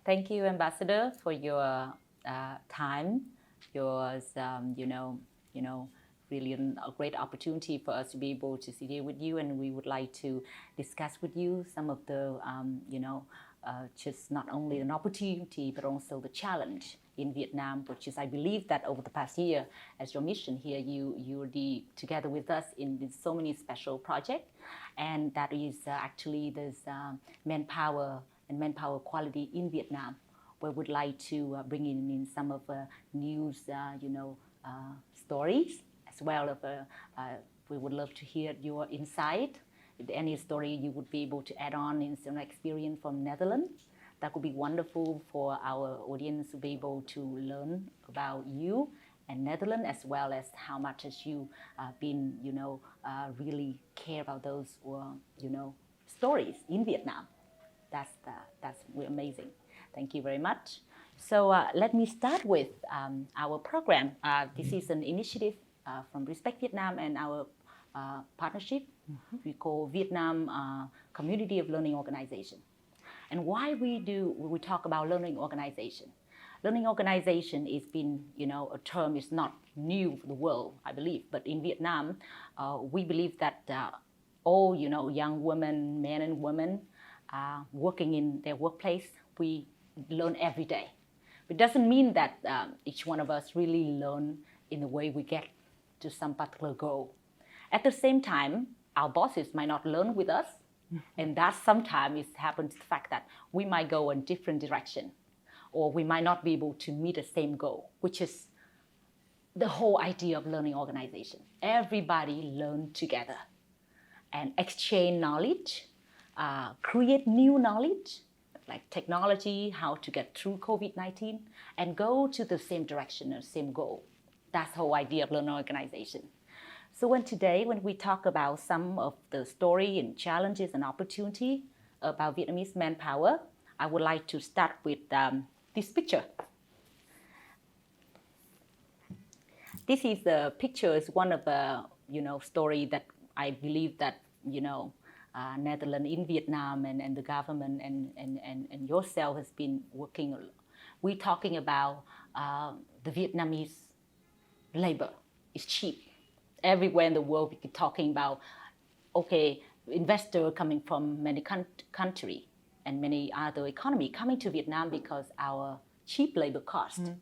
Thank you, Ambassador, for your time. Yours, really a great opportunity for us to be able to sit here with you, and we would like to discuss with you some of the, just not only an opportunity but also the challenge in Vietnam, which is, I believe that over the past year, as your mission here, you will be together with us in so many special projects, and that is actually this manpower and manpower quality in Vietnam, where we'd like to bring in some of news, stories, as well as we would love to hear your insight. If any story you would be able to add on in some experience from Netherlands, that would be wonderful for our audience to be able to learn about you and Netherlands, as well as how much as you been, really care about those, stories in Vietnam. That's amazing. Thank you very much. So let me start with our program. This is an initiative from Respect Vietnam and our partnership. We call Vietnam Community of Learning Organization. And why we talk about learning organization? Learning organization has been, a term is not new for the world, I believe. But in Vietnam, we believe that all, young women, men and women, working in their workplace, we learn every day. It doesn't mean that each one of us really learn in the way we get to some particular goal. At the same time, our bosses might not learn with us, and that sometimes happens to the fact that we might go in different direction, or we might not be able to meet the same goal, which is the whole idea of learning organization. Everybody learn together and exchange knowledge, create new knowledge, like technology, how to get through COVID-19, and go to the same direction or same goal. That's the whole idea of learning organization. So today, when we talk about some of the story and challenges and opportunity about Vietnamese manpower, I would like to start with this picture. This is the picture is one of the story that I believe that Netherlands in Vietnam and the government and yourself has been working. We're talking about the Vietnamese labor is cheap. Everywhere in the world, we keep talking about, investor coming from many countries and many other economy coming to Vietnam because our cheap labor cost.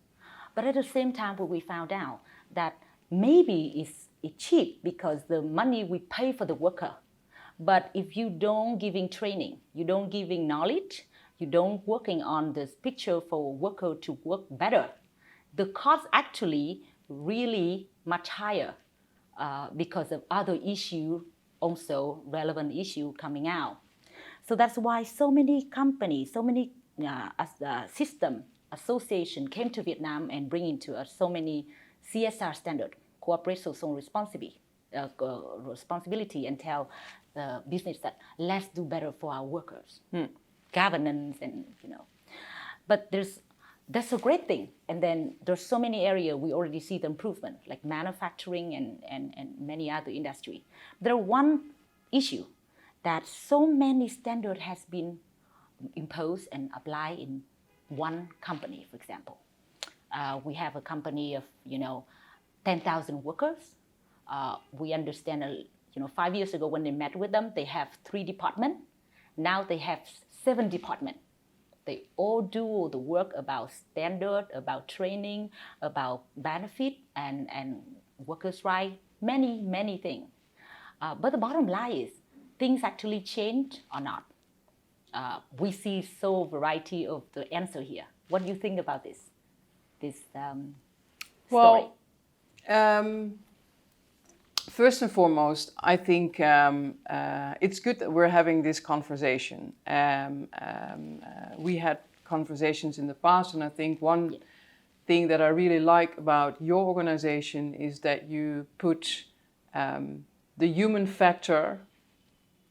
But at the same time, we found out that maybe it's cheap because the money we pay for the worker. But if you don't giving training, you don't giving knowledge, you don't working on this picture for worker to work better, the cost actually really much higher. Because of other issue, also relevant issue coming out. So that's why so many companies, so many system, association came to Vietnam and bringing to us so many CSR standard, corporate social responsibility, and tell the business that let's do better for our workers. Governance and, But that's a great thing. And then there's so many areas we already see the improvement, like manufacturing and many other industry. There one issue that so many standards has been imposed and applied in one company, for example. We have a company of, 10,000 workers. We understand, 5 years ago when they met with them, they have 3 departments. Now they have 7 departments. They all do all the work about standard, about training, about benefit and workers' rights, many things. But the bottom line is, things actually change or not? We see so variety of the answer here. What do you think about this story? First and foremost, I think it's good that we're having this conversation. We had conversations in the past, and I think one thing that I really like about your organization is that you put the human factor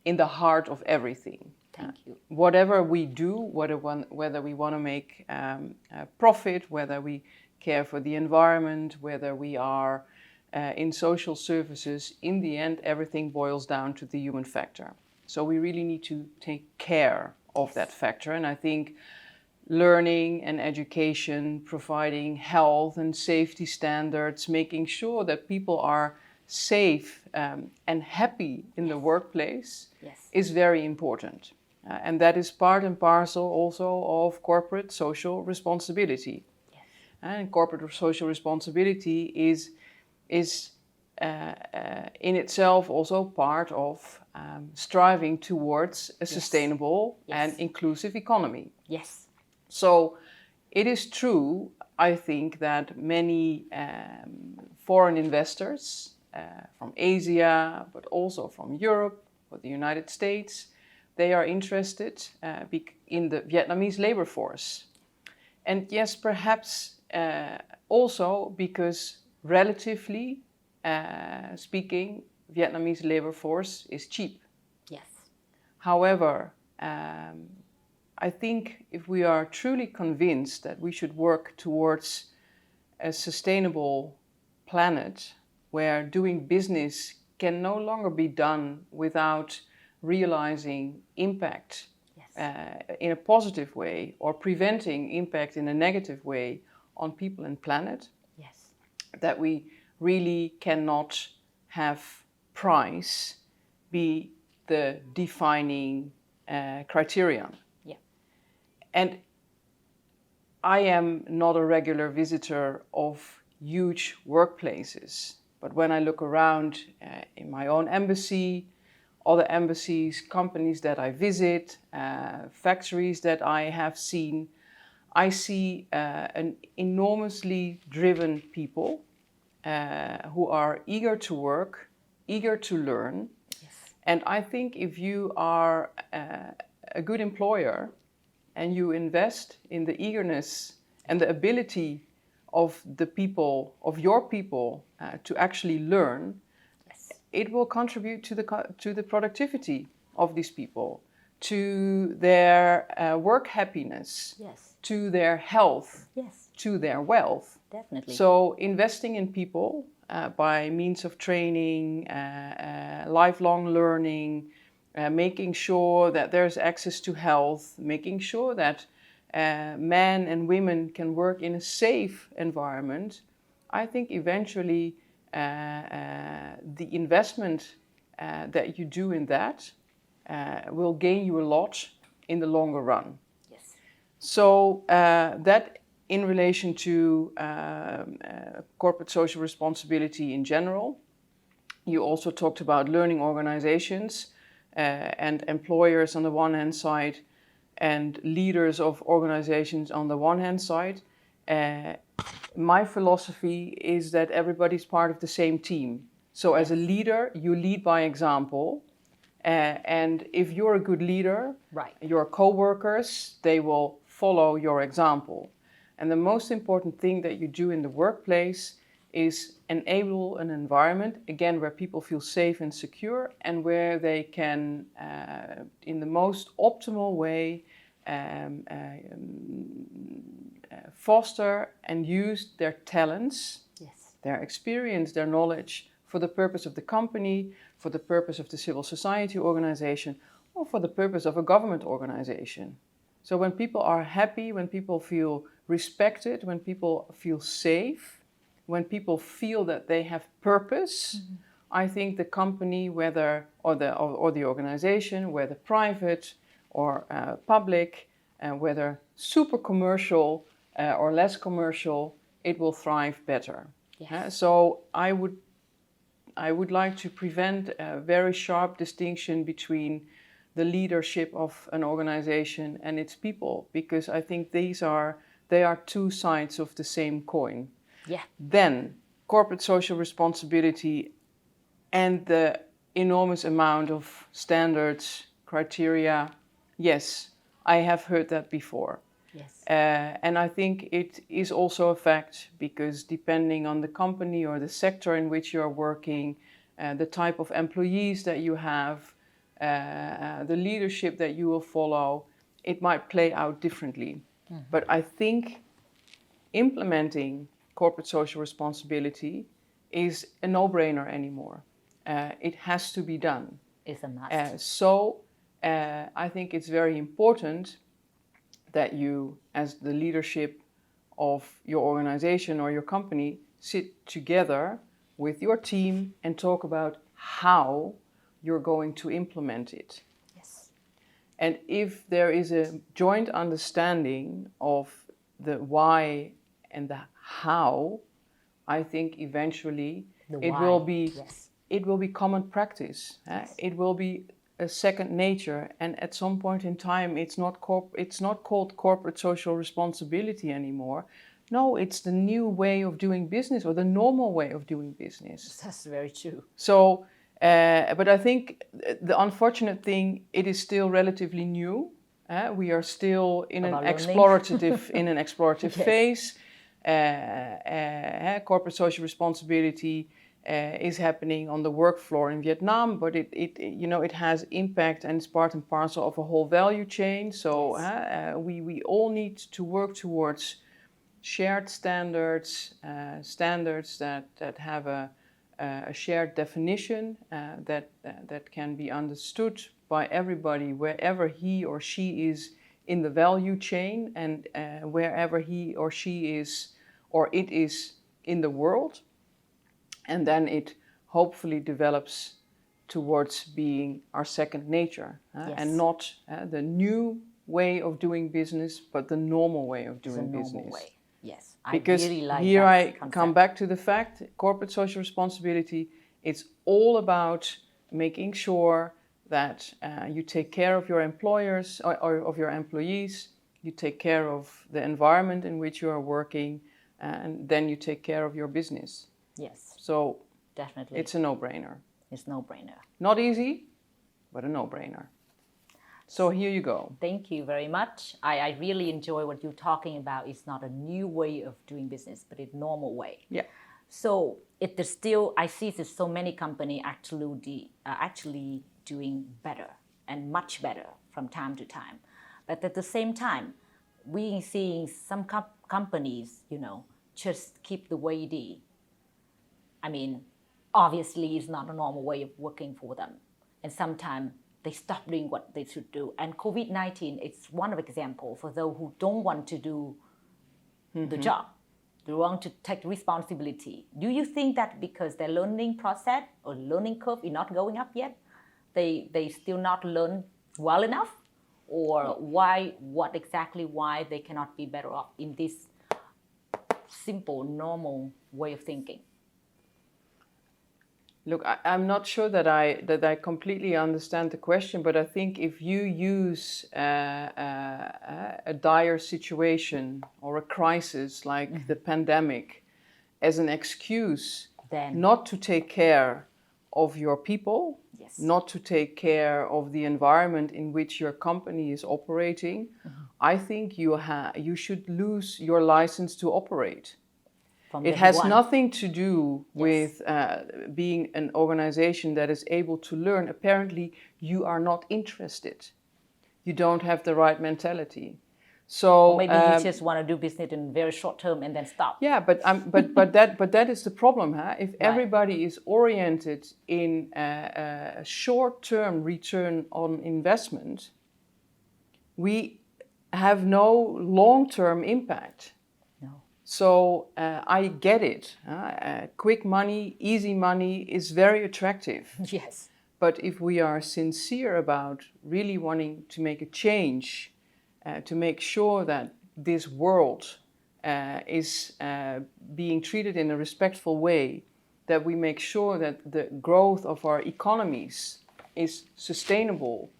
in the heart of everything. Thank you. Whatever we do, whether we want to make profit, whether we care for the environment, whether we are in social services, in the end, everything boils down to the human factor. So we really need to take care of that factor. And I think learning and education, providing health and safety standards, making sure that people are safe and happy in the workplace is very important. And that is part and parcel also of corporate social responsibility. And corporate social responsibility is in itself also part of striving towards a sustainable and inclusive economy. Yes. So it is true, I think, that many foreign investors from Asia, but also from Europe or the United States, they are interested in the Vietnamese labor force. And yes, perhaps also because relatively speaking, Vietnamese labor force is cheap. Yes. However, I think if we are truly convinced that we should work towards a sustainable planet where doing business can no longer be done without realizing impact in a positive way or preventing impact in a negative way on people and planet, that we really cannot have price be the defining criterion. And I am not a regular visitor of huge workplaces, but when I look around in my own embassy, other embassies, companies that I visit, factories that I have seen, I see an enormously driven people who are eager to work, eager to learn. And I think if you are a good employer and you invest in the eagerness and the ability of the people, of your people, to actually learn, it will contribute to the productivity of these people, to their work happiness, to their health, to their wealth. Definitely. So investing in people by means of training, lifelong learning, making sure that there's access to health, making sure that men and women can work in a safe environment, I think eventually the investment that you do in that will gain you a lot in the longer run. So that in relation to corporate social responsibility in general. You also talked about learning organizations and employers on the one hand side and leaders of organizations on the one hand side. My philosophy is that everybody's part of the same team. So as a leader, you lead by example. And if you're a good leader, your co-workers, they will follow your example. And the most important thing that you do in the workplace is enable an environment, again, where people feel safe and secure and where they can, in the most optimal way, foster and use their talents, their experience, their knowledge for the purpose of the company, for the purpose of the civil society organization, or for the purpose of a government organization. So when people are happy, when people feel respected, when people feel safe, when people feel that they have purpose, I think the company, whether or the organization, whether private or public, whether super commercial or less commercial, it will thrive better. So I would like to prevent a very sharp distinction between the leadership of an organization and its people, because I think they are two sides of the same coin. Then corporate social responsibility and the enormous amount of standards, criteria, yes, I have heard that before. And I think it is also a fact, because depending on the company or the sector in which you are working, the type of employees that you have, the leadership that you will follow, it might play out differently. But I think implementing corporate social responsibility is a no-brainer anymore. It has to be done. It's a must. So I think it's very important that you, as the leadership of your organization or your company, sit together with your team and talk about how you're going to implement it. Yes. And if there is a joint understanding of the why and the how, I think eventually it will be common practice. Yes. It will be a second nature, and at some point in time, it's not called corporate social responsibility anymore. No, it's the new way of doing business, or the normal way of doing business. That's very true. So, but I think the unfortunate thing, it is still relatively new. We are still in an explorative Yes. phase. Corporate social responsibility is happening on the work floor in Vietnam, but it has impact, and it's part and parcel of a whole value chain. So Yes. we all need to work towards shared standards, standards that have a shared definition that can be understood by everybody wherever he or she is in the value chain, and wherever he or she is or it is in the world. And then it hopefully develops towards being our second nature, Yes. and not the new way of doing business, but the normal way of doing business. Normal way. Yes, Because I really like here that I concept. come back to the fact, corporate social responsibility, it's all about making sure that you take care of your employers or of your employees, you take care of the environment in which you are working, and then you take care of your business. Yes, So definitely. it's a no-brainer. It's no-brainer. Not easy, but a no-brainer. So here you go. Thank you very much. I really enjoy what you're talking about. It's not a new way of doing business, but a normal way. Yeah. So it is still, I see there's so many companies actually doing better and much better from time to time. But at the same time, we seeing some companies, just keep the way it is. I mean, obviously it's not a normal way of working for them. And sometimes they stop doing what they should do. And COVID-19 is one of examples for those who don't want to do the job. They want to take responsibility. Do you think that because their learning process or learning curve is not going up yet, they still not learn well enough? Or why they cannot be better off in this simple, normal way of thinking? Look, I'm not sure that I completely understand the question, but I think if you use a dire situation or a crisis like the pandemic as an excuse Then not to take care of your people, yes. not to take care of the environment in which your company is operating, I think you should lose your license to operate. It has nothing to do with being an organization that is able to learn. Apparently, you are not interested. You don't have the right mentality. So maybe you just want to do business in very short term and then stop. Yeah, but that is the problem, huh? If everybody is oriented in a short-term return on investment, we have no long-term impact. So I get it. Quick money, easy money is very attractive. Yes. But if we are sincere about really wanting to make a change, to make sure that this world is being treated in a respectful way, that we make sure that the growth of our economies is sustainable,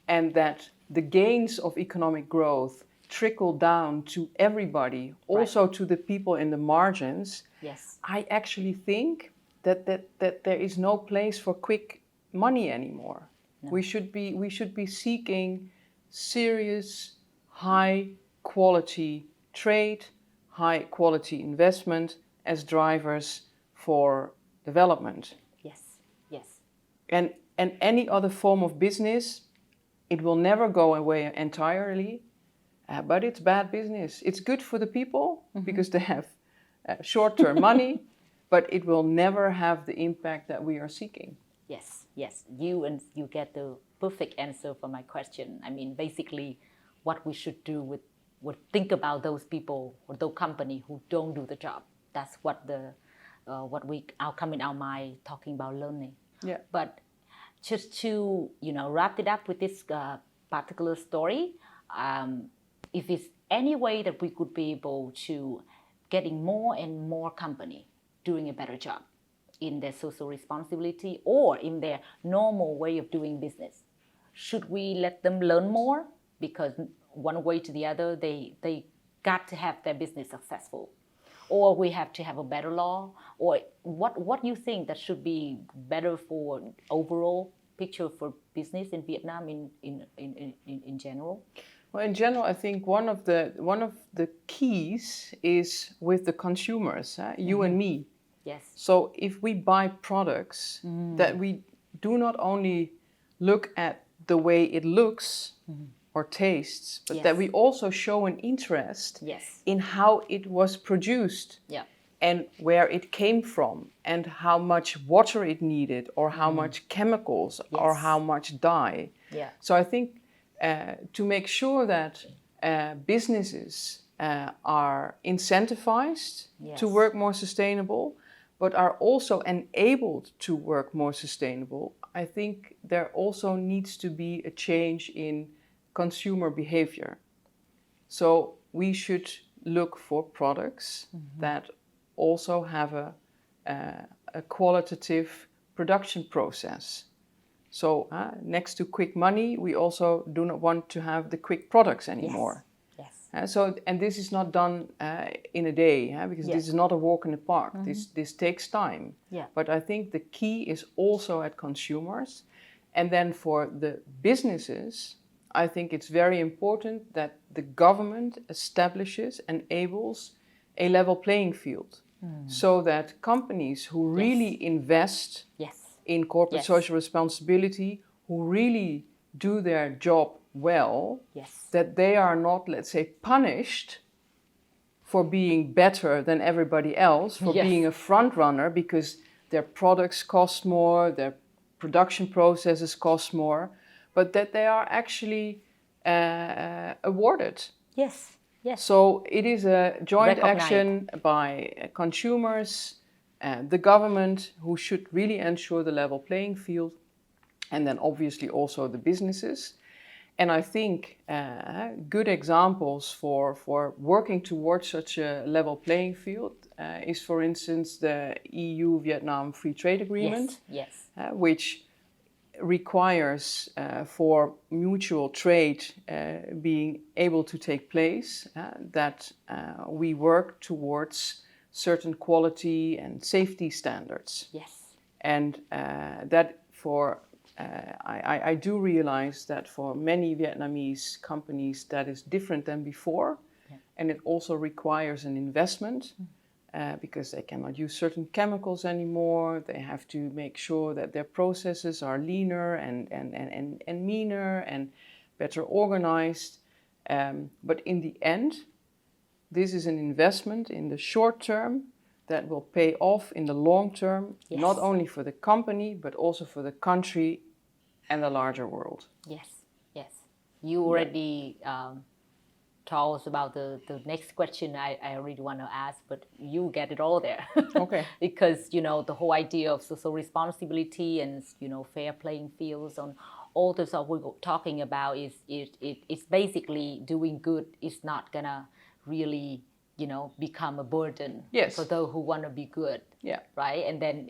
and that the gains of economic growth trickle down to everybody, also to the people in the margins. Yes. I actually think that there is no place for quick money anymore. No. We should be seeking serious, high quality trade, high quality investment as drivers for development. Yes. Yes. And any other form of business, it will never go away entirely. But it's bad business. It's good for the people because they have short-term money, but it will never have the impact that we are seeking. Yes, yes. You get the perfect answer for my question. I mean, basically, what we should do with would think about those people or those company who don't do the job. That's what our come in our mind talking about learning. Yeah. But just to wrap it up with this particular story, if it's any way that we could be able to getting more and more company doing a better job in their social responsibility or in their normal way of doing business, should we let them learn more? Because one way to the other, they got to have their business successful, or we have to have a better law, or what you think that should be better for overall picture for business in Vietnam in general? Well, in general, I think one of the keys is with the consumers, you and me. Yes. So if we buy products that we do not only look at the way it looks or tastes, but that we also show an interest in how it was produced and where it came from and how much water it needed or how much chemicals or how much dye. Yeah. So I think to make sure that businesses are incentivized to work more sustainable, but are also enabled to work more sustainable, I think there also needs to be a change in consumer behavior. So we should look for products that also have a qualitative production process. So next to quick money, we also do not want to have the quick products anymore. Yes. And this is not done in a day, because this is not a walk in the park. This takes time. Yeah. But I think the key is also at consumers. And then for the businesses, I think it's very important that the government establishes, enables a level playing field. So that companies who really invest in corporate social responsibility, who really do their job well, that they are not, let's say, punished for being better than everybody else, for being a front runner because their products cost more, their production processes cost more, but that they are actually awarded. Yes. Yes. So it is a joint action by consumers, the government, who should really ensure the level playing field, and then obviously also the businesses. And I think good examples for working towards such a level playing field is, for instance, the EU-Vietnam Free Trade Agreement, which requires for mutual trade being able to take place, that we work towards certain quality and safety standards. Yes. And that for I do realize that for many Vietnamese companies that is different than before, and it also requires an investment. Because they cannot use certain chemicals anymore. They have to make sure that their processes are leaner and meaner and better organized. But in the end, this is an investment in the short term that will pay off in the long term, not only for the company, but also for the country and the larger world. Yes, yes. You already told us about the next question I really want to ask, but you get it all there. Okay. Because, the whole idea of social responsibility and, fair playing fields on all the stuff we're talking about it's basically doing good. It's not going to really, become a burden for those who want to be good. Yeah. Right? And then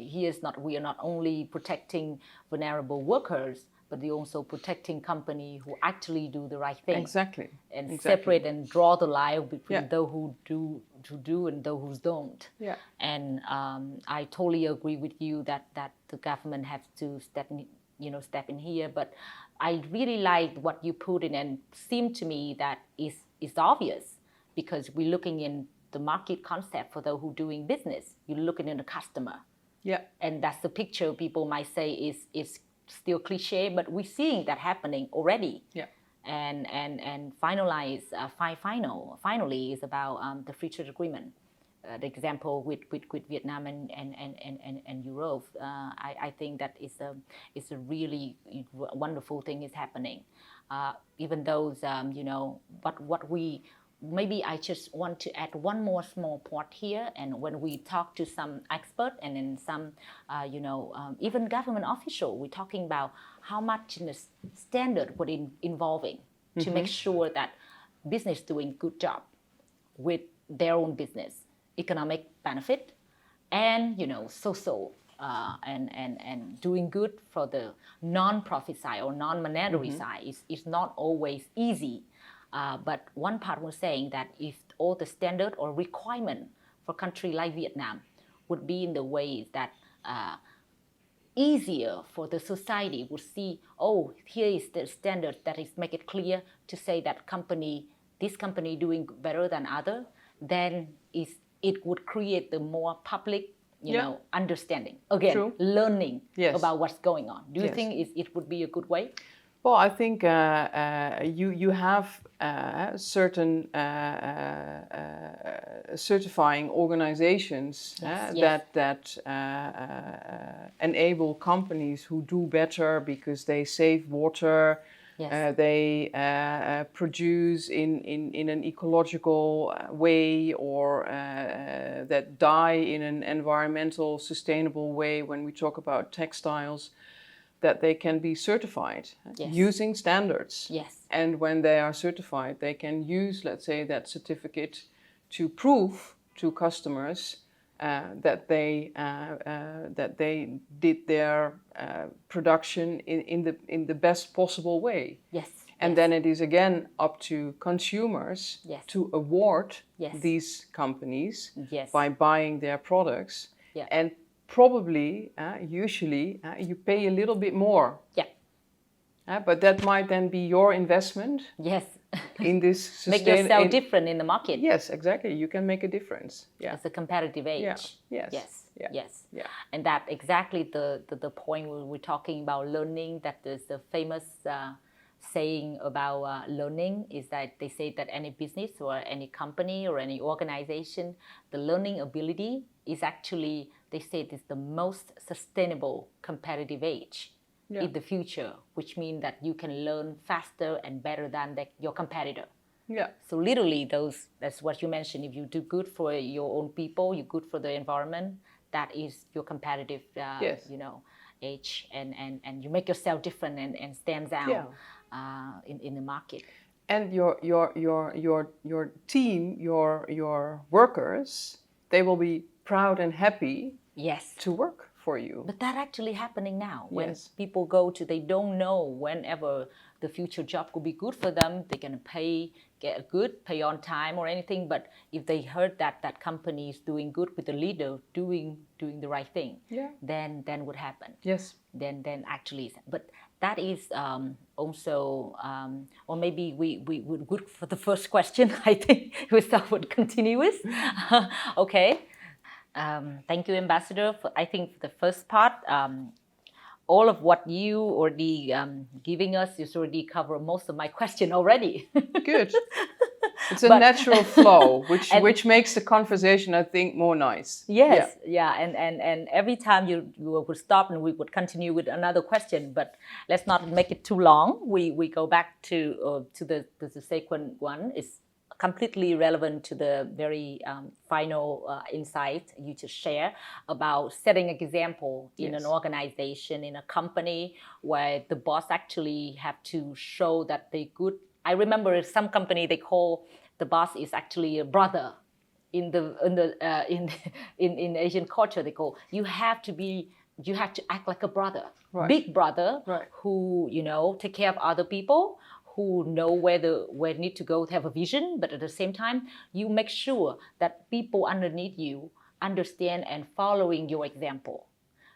we are not only protecting vulnerable workers, but they're also protecting companies who actually do the right thing. Exactly. And separate and draw the line between those who do and those who don't. Yeah. And I totally agree with you that the government has to step in here. But I really like what you put in, and seemed to me that is obvious, because we're looking in the market concept for those who doing business. You're looking in the customer. Yeah. And that's the picture people might say is still cliche, but we're seeing that happening already. Yeah. And finally is about the free trade agreement. The example with Vietnam and Europe. I think that is a really wonderful thing is happening. Even though what we maybe I just want to add one more small part here. And when we talk to some expert and then some, even government official, we're talking about how much standard would involving to make sure that business doing good job with their own business, economic benefit, and social and doing good for the non-profit side or non-monetary side is not always easy. But one part was saying that if all the standard or requirement for a country like Vietnam would be in the ways that easier for the society would see, oh, here is the standard that is make it clear to say that this company doing better than other, then it would create the more public understanding. Again, True. learning Yes. about what's going on. Do you Yes. think it would be a good way? Well, I think you have certain certifying organizations that enable companies who do better because they save water. Yes. They produce in an ecological way, or that dye in an environmental sustainable way. When we talk about textiles, that they can be certified using standards. Yes. And when they are certified, they can use, let's say, that certificate to prove to customers that they did their production in the best possible way. Yes. And then it is again up to consumers to award these companies by buying their products. Yeah. And probably, usually, you pay a little bit more. Yeah. But that might then be your investment. Yes. In this make yourself different in the market. Yes, exactly. You can make a difference. Yeah. As a competitive edge. Yeah. Yes. Yes. Yeah. Yes. Yeah. And that exactly the point we're talking about learning. That is the famous saying about learning is that they say that any business or any company or any organization, the learning ability is actually, they say it is the most sustainable competitive edge in the future, which means that you can learn faster and better than your competitor. Yeah. So literally that's what you mentioned. If you do good for your own people, you're good for the environment, that is your competitive edge, and you make yourself different and stands out in the market. And your team, your workers, they will be proud and happy to work for you. But that actually happening now. When people go to, they don't know whenever the future job could be good for them. They're gonna get a good pay on time or anything. But if they heard that company is doing good with the leader, doing the right thing, then what happen? Yes. Then actually, but that is also, or maybe we would good for the first question. I think we would continue with. Okay. Thank you, Ambassador. I think the first part, all of what you already giving us, you already cover most of my question already. Good. It's a natural flow, which makes the conversation, I think, more nice. Yes, and every time you would stop and we would continue with another question, but let's not make it too long. We go back to the second one. It's completely relevant to the very final insight you just share about setting an example in an organization, in a company, where the boss actually have to show that they good. I remember some company they call the boss is actually a brother. In Asian culture, they call you have to act like a brother, big brother, who take care of other people, who know where need to go to have a vision, but at the same time, you make sure that people underneath you understand and following your example.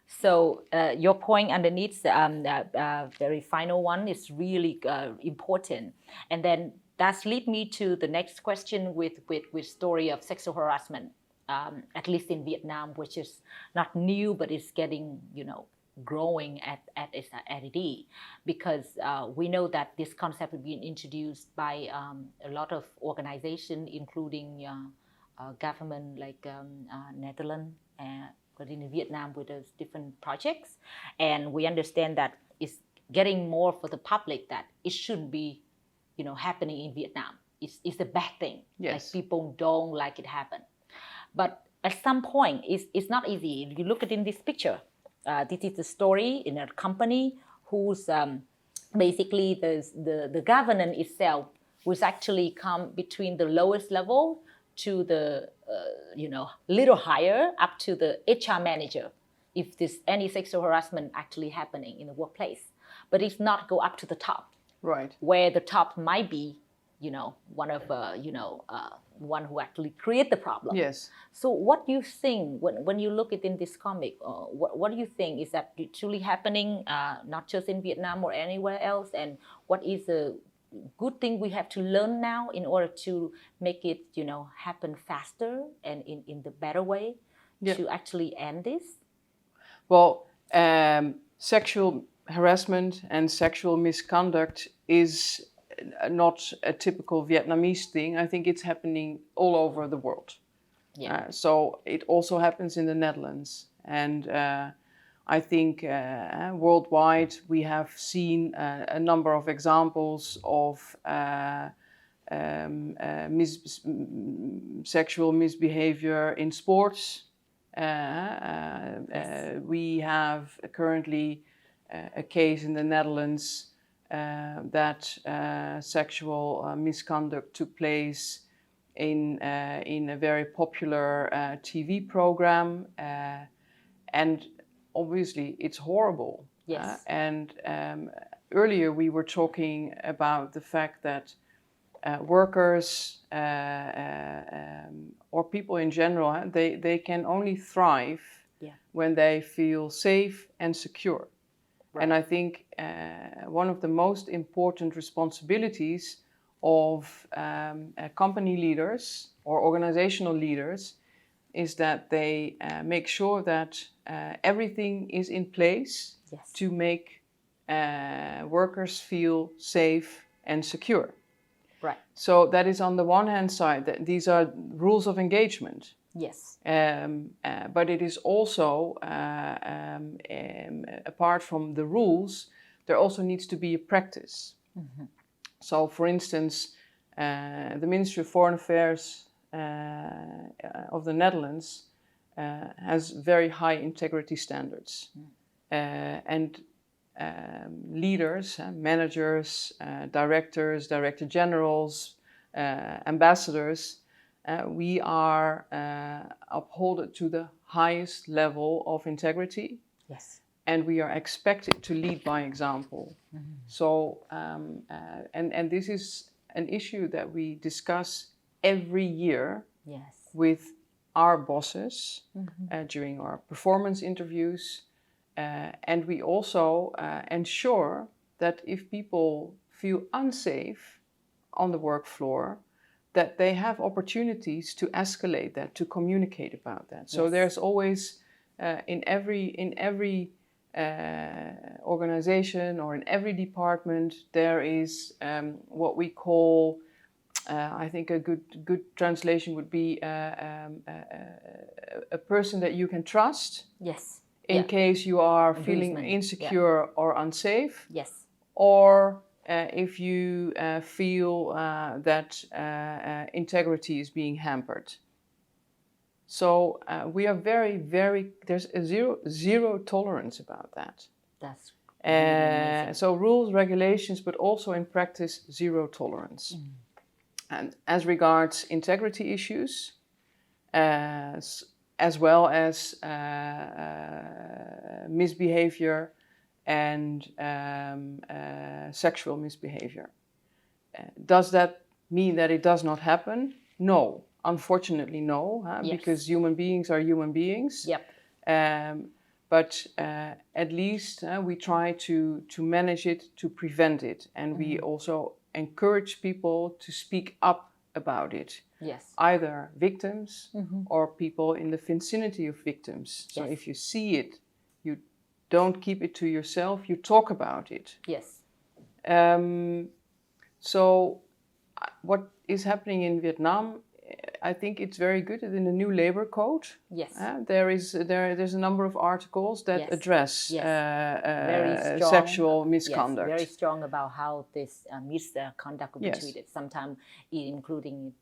So your point underneath, very final one, is really important. And then that leads me to the next question with story of sexual harassment, at least in Vietnam, which is not new, but it's getting, growing at it, because we know that this concept has been introduced by a lot of organizations, including government like Netherlands, but in Vietnam with those different projects. And we understand that it's getting more for the public that it should be happening in Vietnam. it's a bad thing. Yes. Like people don't like it happen. But at some point, it's not easy. If you look at in this picture, this is the story in a company whose basically the governance itself was actually come between the lowest level to the little higher up to the HR manager. If there's any sexual harassment actually happening in the workplace, but it's not go up to the top, right? Where the top might be, one of one who actually create the problem. Yes. So what do you think when you look at in this comic? What do you think is that truly happening, not just in Vietnam or anywhere else? And what is the good thing we have to learn now in order to make it, happen faster and in the better way to actually end this? Well, sexual harassment and sexual misconduct is not a typical Vietnamese thing. I think it's happening all over the world. Yeah. So it also happens in the Netherlands. And I think worldwide we have seen a number of examples of sexual misbehavior in sports. We have currently a case in the Netherlands that sexual misconduct took place in a very popular TV program, and obviously it's horrible. Yes. And earlier we were talking about the fact that workers or people in general, they can only thrive when they feel safe and secure. Right. And I think one of the most important responsibilities of company leaders or organizational leaders is that they make sure that everything is in place to make workers feel safe and secure. Right. So that is on the one hand side, that these are rules of engagement. Yes. But it is also, apart from the rules, there also needs to be a practice. Mm-hmm. So, for instance, the Ministry of Foreign Affairs of the Netherlands has very high integrity standards. And leaders, managers, directors, director generals, ambassadors, we are upholded to the highest level of integrity. Yes. And we are expected to lead by example. Mm-hmm. So, and this is an issue that we discuss every year with our bosses during our performance interviews. And we also ensure that if people feel unsafe on the work floor, that they have opportunities to escalate that, to communicate about that. So there's always, in every organization or in every department, there is what we call, I think a good translation would be a person that you can trust. Yes. In case you are feeling insecure or unsafe. Yes. Or if you feel that integrity is being hampered. So we are very, very, there's a zero tolerance about that. That's really so rules, regulations, but also in practice, zero tolerance. Mm. And as regards integrity issues, as well as misbehavior and sexual misbehavior. Does that mean that it does not happen? No, unfortunately no, because human beings are human beings. Yep. But at least we try to manage it, to prevent it. And we also encourage people to speak up about it. Yes. Either victims or people in the vicinity of victims. So if you see it, you don't keep it to yourself, you talk about it. Yes. So what is happening in Vietnam, I think it's very good that in the new labor code, yes, there's a number of articles that yes, address yes. Very strong, sexual misconduct. Yes, very strong about how this misconduct will be Yes. treated. Sometimes including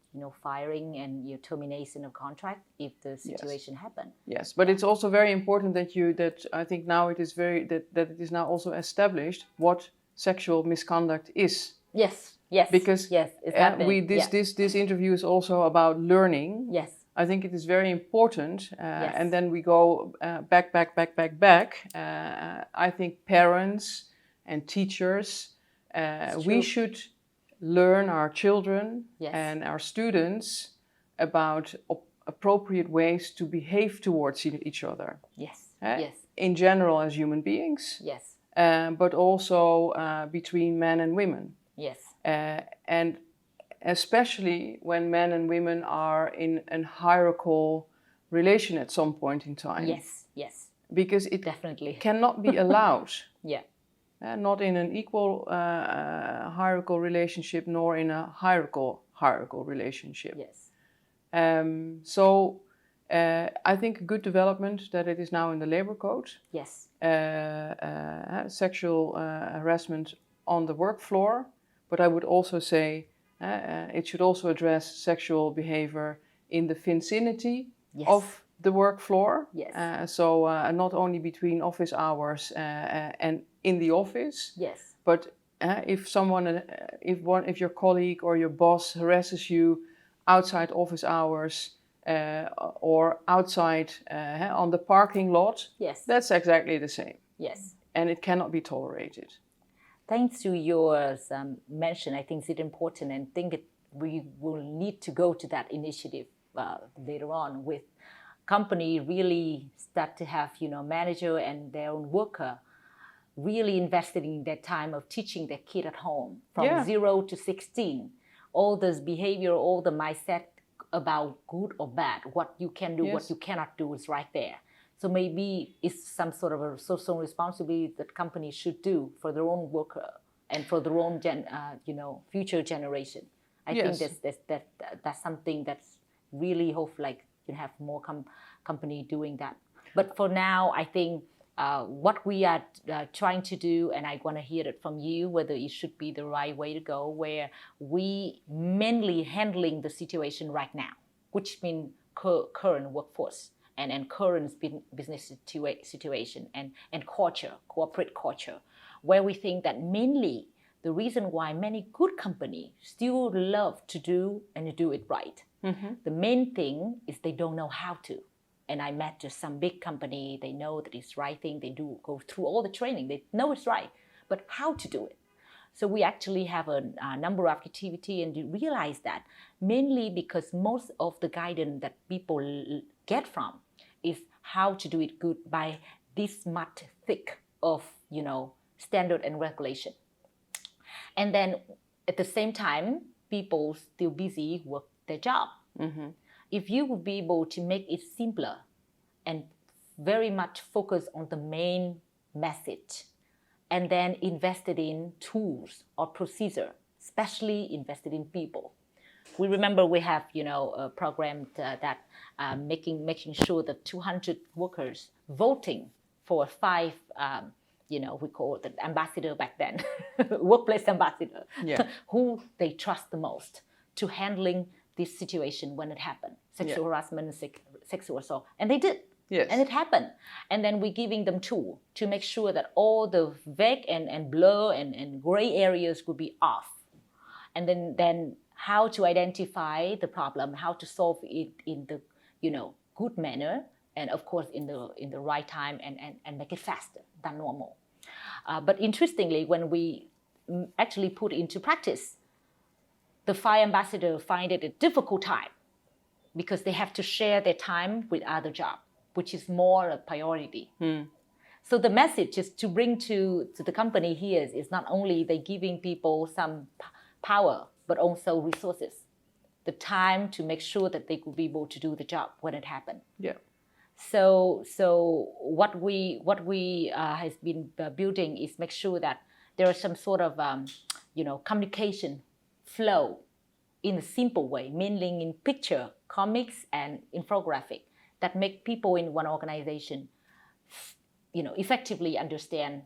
firing and termination of contract if the situation happen. Yes, but it's also very important that I think now it is that it is now also established what sexual misconduct is. Yes, yes, because it's happening. This interview is also about learning. Yes, I think it is very important, yes. and then we go back. I think parents and teachers, we should learn our children and our students about appropriate ways to behave towards each other. Yes, yes. In general as human beings. Yes. But also between men and women. Yes. And especially when men and women are in a hierarchical relation at some point in time. Yes, yes. Because it definitely cannot be allowed. Yeah. Not in an equal hierarchical relationship, nor in a hierarchical relationship. Yes. So I think a good development that it is now in the labor code. Yes. Sexual harassment on the work floor. But I would also say it should also address sexual behavior in the vicinity of the work floor. Yes. So not only between office hours and in the office. Yes. But if your colleague or your boss harasses you outside office hours or outside on the parking lot, that's exactly the same. Yes. And it cannot be tolerated. Thanks to your mention, I think it's important, and think we will need to go to that initiative later on with company really start to have manager and their own worker really invested in their time of teaching their kid at home from 0 to 16. All this behavior, all the mindset about good or bad, what you can do, what you cannot do is right there. So maybe it's some sort of a social responsibility that companies should do for their own worker and for their own future generation. I think that's something that's really hope like you have more company doing that. But for now, I think what we are trying to do, and I want to hear it from you, whether it should be the right way to go, where we mainly handling the situation right now, which means current workforce. And current business situation and culture, corporate culture, where we think that mainly the reason why many good companies still love to do it right. Mm-hmm. The main thing is they don't know how to. And I met just some big company, they know that it's right thing, they do go through all the training, they know it's right, but how to do it? So we actually have a number of activity and you realize that mainly because most of the guidance that people get from is how to do it good by this much thick of standard and regulation. And then at the same time, people still busy work their job. Mm-hmm. If you would be able to make it simpler and very much focus on the main message, and then invested in tools or procedure, especially invested in people. We remember we have, a program that making sure that 200 workers voting for 5, we call it the ambassador back then, workplace ambassador, who they trust the most to handling this situation when it happened, sexual harassment and sexual assault. And they did. Yes. And it happened. And then we're giving them tools to make sure that all the vague and blur and gray areas would be off. And then how to identify the problem, how to solve it in the good manner, and of course in the right time and make it faster than normal. But interestingly, when we actually put into practice, the 5 ambassadors find it a difficult time because they have to share their time with other jobs, which is more a priority. So the message is to bring to the company here is not only they giving people some power, but also resources, the time to make sure that they could be able to do the job when it happened. Yeah. So what we has been building is make sure that there is some sort of communication flow in a simple way, mainly in picture, comics, and infographic that make people in one organization, effectively understand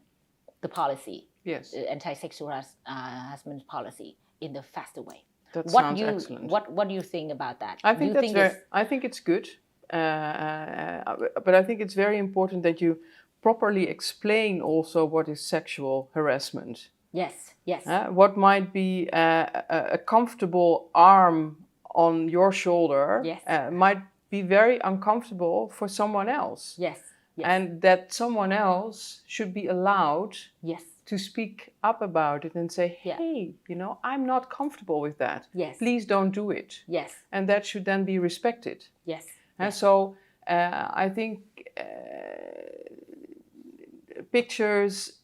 the policy, Yes. Anti-sexual harassment policy in the faster way. That sounds excellent. What do you think about that? I think I think it's good, but I think it's very important that you properly explain also what is sexual harassment. Yes, yes. What might be a comfortable arm on your shoulder might be very uncomfortable for someone else. Yes, yes. And that someone else should be allowed to speak up about it and say, hey, I'm not comfortable with that. Yes. Please don't do it. Yes. And that should then be respected. Yes. And so I think pictures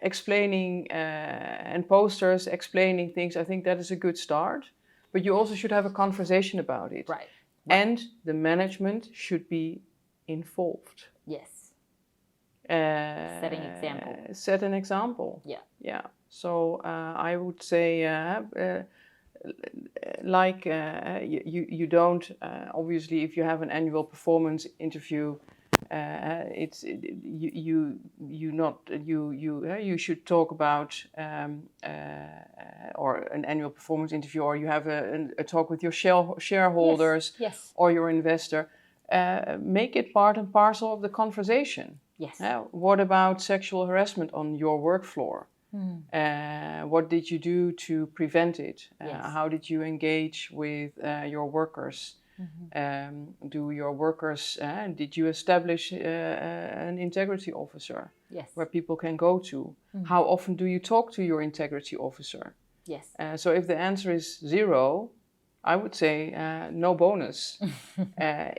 explaining and posters explaining things, I think that is a good start. But you also should have a conversation about it. Right. And the management should be involved. Yes. Set an example. Yeah. Yeah. So I would say, you don't obviously, if you have an annual performance interview, you should talk about or an annual performance interview, or you have a talk with your shareholders or your investor. Make it part and parcel of the conversation. Yes. What about sexual harassment on your work floor? What did you do to prevent it? How did you engage with your workers? Do your workers, did you establish an integrity officer where people can go to? How often do you talk to your integrity officer? Yes. So if the answer is 0, I would say no bonus.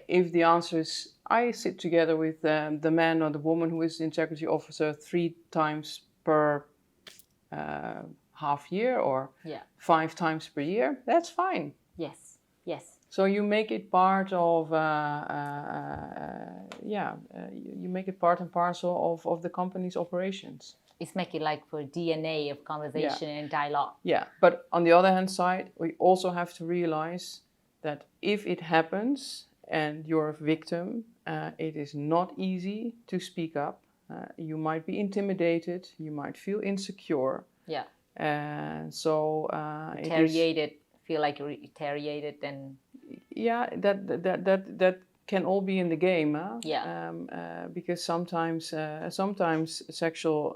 If the answer is, I sit together with the man or the woman who is the integrity officer 3 times per half year or 5 times per year, that's fine. Yes, yes. So you make it part of, you make it part and parcel of the company's operations. It's make it like for DNA of conversation and dialogue. Yeah, but on the other hand side, we also have to realize that if it happens and you're a victim, it is not easy to speak up. You might be intimidated, you might feel insecure. Yeah. So feel like you're retaliated and... Yeah, that can all be in the game. Because sometimes sexual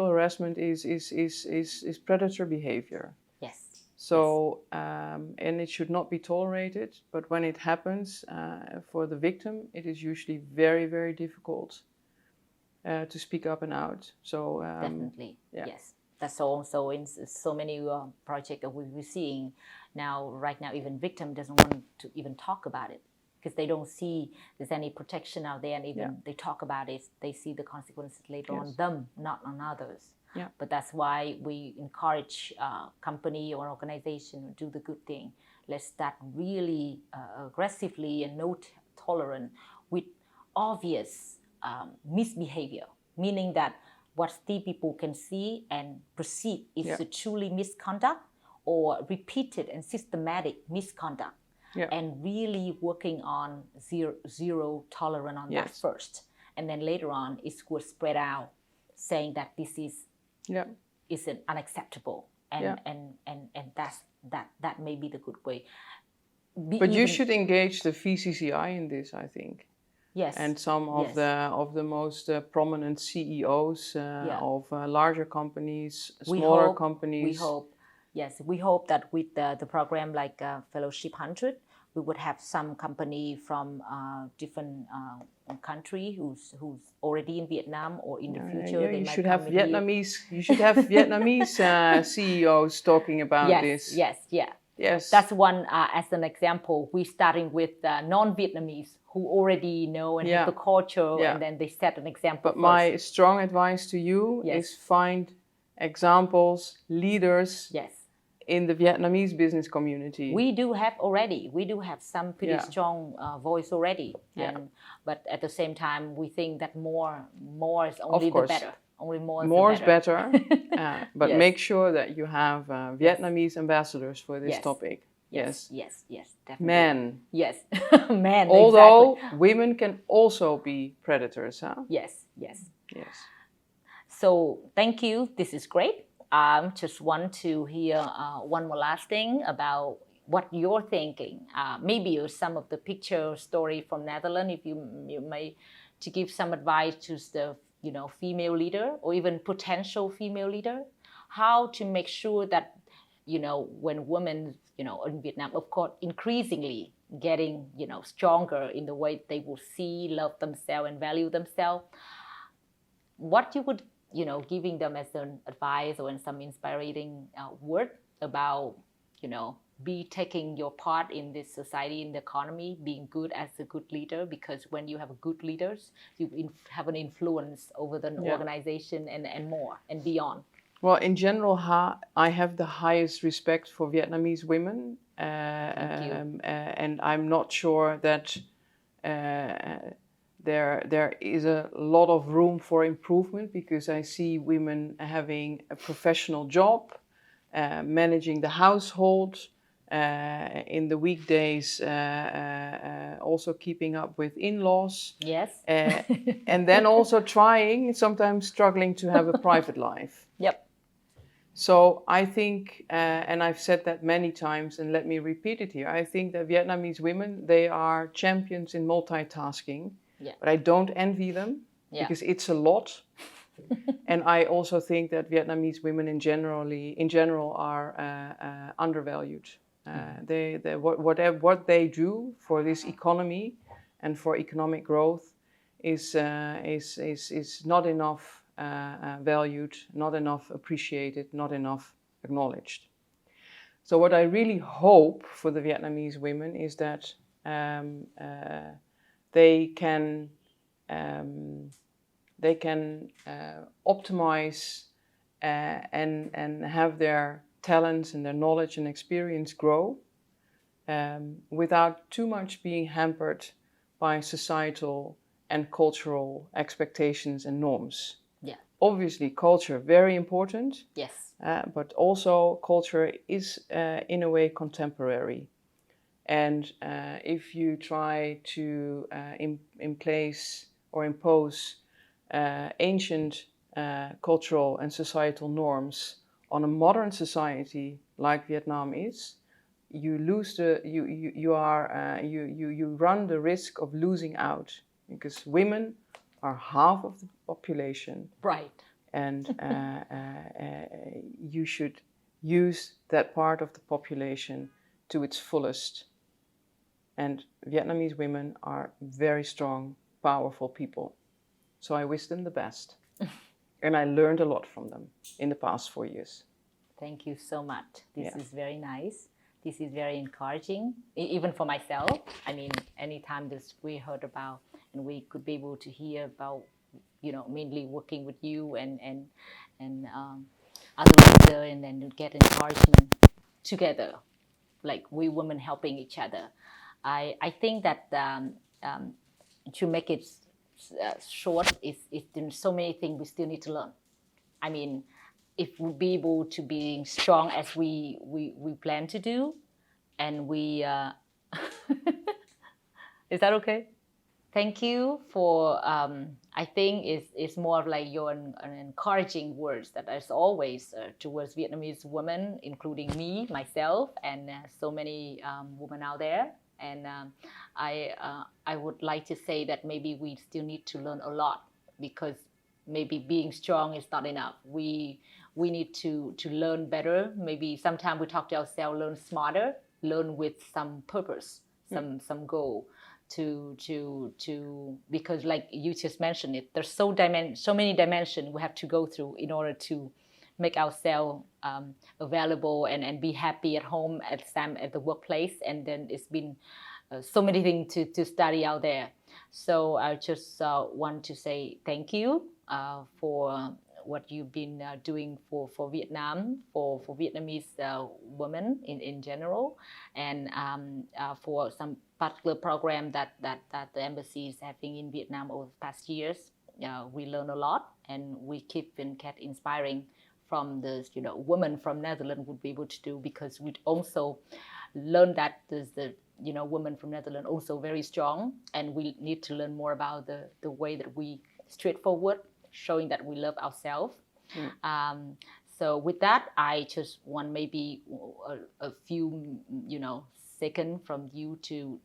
harassment is predator behavior. Yes. So and it should not be tolerated. But when it happens for the victim, it is usually very, very difficult to speak up and out. So definitely, yes. That's also in so many projects that we're seeing now. Right now, even victim doesn't want to even talk about it because they don't see there's any protection out there, and even they talk about it, they see the consequences later on them, not on others. Yeah. But that's why we encourage company or organization to do the good thing. Let's start really aggressively and no tolerant with obvious misbehavior, meaning that what the people can see and perceive is a truly misconduct or repeated and systematic misconduct. Yeah. And really working on zero tolerance on that first. And then later on, it would spread out, saying that this is unacceptable. And that may be the good way. But you should engage the VCCI in this, I think. Yes. And some of the most prominent CEOs of larger companies, smaller companies. We hope that with the program like Fellowship 100, we would have some company from different country who's already in Vietnam or in the future. You should have Vietnamese CEOs talking about this. Yes. That's one as an example. We're starting with non-Vietnamese who already know and have the culture, and then they set an example. But my strong advice to you is find examples, leaders in the Vietnamese business community. We do have some pretty strong voice already. But at the same time, we think that more is only the better. Only more more is better. better. But Yes. make sure that you have Vietnamese ambassadors for this Yes. topic. Yes, definitely. Men. Yes, men. Although exactly. women can also be predators, huh? Yes. Yes. So thank you. This is great. Just want to hear one more last thing about what you're thinking. Maybe some of the picture story from Netherlands, if you may, to give some advice to the female leader or even potential female leader, how to make sure that when women in Vietnam, of course, increasingly getting stronger in the way they will see, love themselves, and value themselves. What you would giving them as an advice or some inspiring word about be taking your part in this society, in the economy, being good as a good leader, because when you have good leaders, you have an influence over the organization and more and beyond. Well, in general, I have the highest respect for Vietnamese women, and I'm not sure that there is a lot of room for improvement, because I see women having a professional job, managing the household, in the weekdays, also keeping up with in-laws. Yes. And then also sometimes struggling to have a private life. Yep. So I think, and I've said that many times, and let me repeat it here, I think that Vietnamese women, they are champions in multitasking, but I don't envy them, because it's a lot. And I also think that Vietnamese women in general are undervalued. What they do for this economy and for economic growth is not enough valued, not enough appreciated, not enough acknowledged. So what I really hope for the Vietnamese women is that they can optimize and have their talents and their knowledge and experience grow without too much being hampered by societal and cultural expectations and norms. Obviously, culture very important. Yes. But also culture is in a way contemporary. And if you try to impose ancient cultural and societal norms on a modern society like Vietnam is, you run the risk of losing out, because women are half of the population. Right. And you should use that part of the population to its fullest. And Vietnamese women are very strong, powerful people. So I wish them the best. And I learned a lot from them in the past 4 years. Thank you so much. This is very nice. This is very encouraging, even for myself. I mean, anytime we heard about and we could be able to hear about, mainly working with you and other leaders, and then get encouragement together, like we women helping each other. I think that to make it short, there's so many things we still need to learn. I mean, if we'll be able to be strong as we plan to do, and we is that okay? Thank you for I think it's more of like your an encouraging words that as always towards Vietnamese women, including me, myself, and so many women out there. And I would like to say that maybe we still need to learn a lot, because maybe being strong is not enough. We need to learn better. Maybe sometimes we talk to ourselves, learn smarter, learn with some purpose, some goal. Because like you just mentioned it, there's so many dimensions we have to go through in order to make ourselves available and be happy at home, at the workplace, and then it's been so many things to study out there. So I just want to say thank you for what you've been doing for Vietnam, for Vietnamese women in general, and for some particular program that the embassy is having in Vietnam over the past years. we learn a lot, and we keep and get inspiring from the women from Netherlands would be able to do, because we also learn that there's the women from Netherlands also very strong, and we need to learn more about the way that we straightforward, showing that we love ourselves. So with that, I just want maybe a few second from you to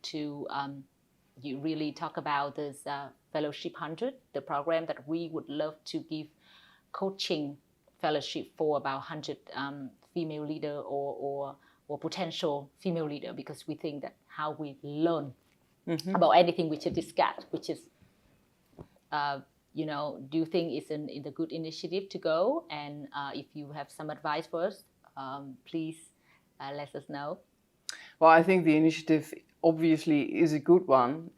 you really talk about this Fellowship 100, the program that we would love to give coaching fellowship for about 100 female leader or potential female leader, because we think that how we learn about anything which is discussed, which is do you think it's in the good initiative to go? And if you have some advice for us, please let us know. Well, I think the initiative obviously is a good one.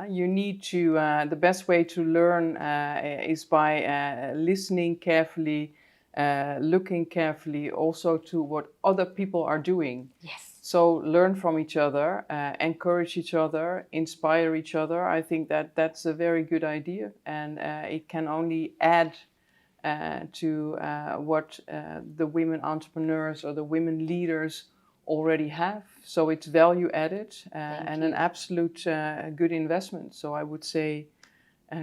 You need to, the best way to learn is by listening carefully, looking carefully also to what other people are doing. Yes. So learn from each other, encourage each other, inspire each other. I think that's a very good idea, and it can only add to what the women entrepreneurs or the women leaders already have. So it's value added and an absolute good investment. So I would say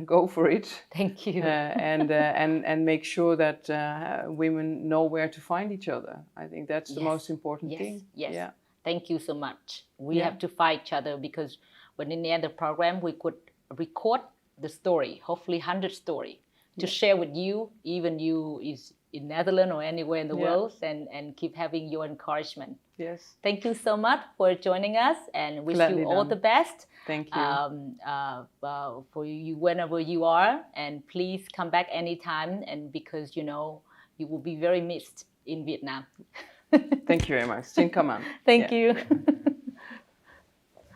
go for it. Thank you. And make sure that women know where to find each other. I think that's the most important thing. Yes. Yeah. Thank you so much. We have to find each other, because when in the end of the program, we could record the story, hopefully 100 story, to share with you, even you is in Netherlands or anywhere in the world, and keep having your encouragement. Yes. Thank you so much for joining us, and wish Gladly you all done. the best. Thank you. For you whenever you are, and please come back anytime, and because you will be very missed in Vietnam. Thank you very much. Xin cảm ơn. Thank you.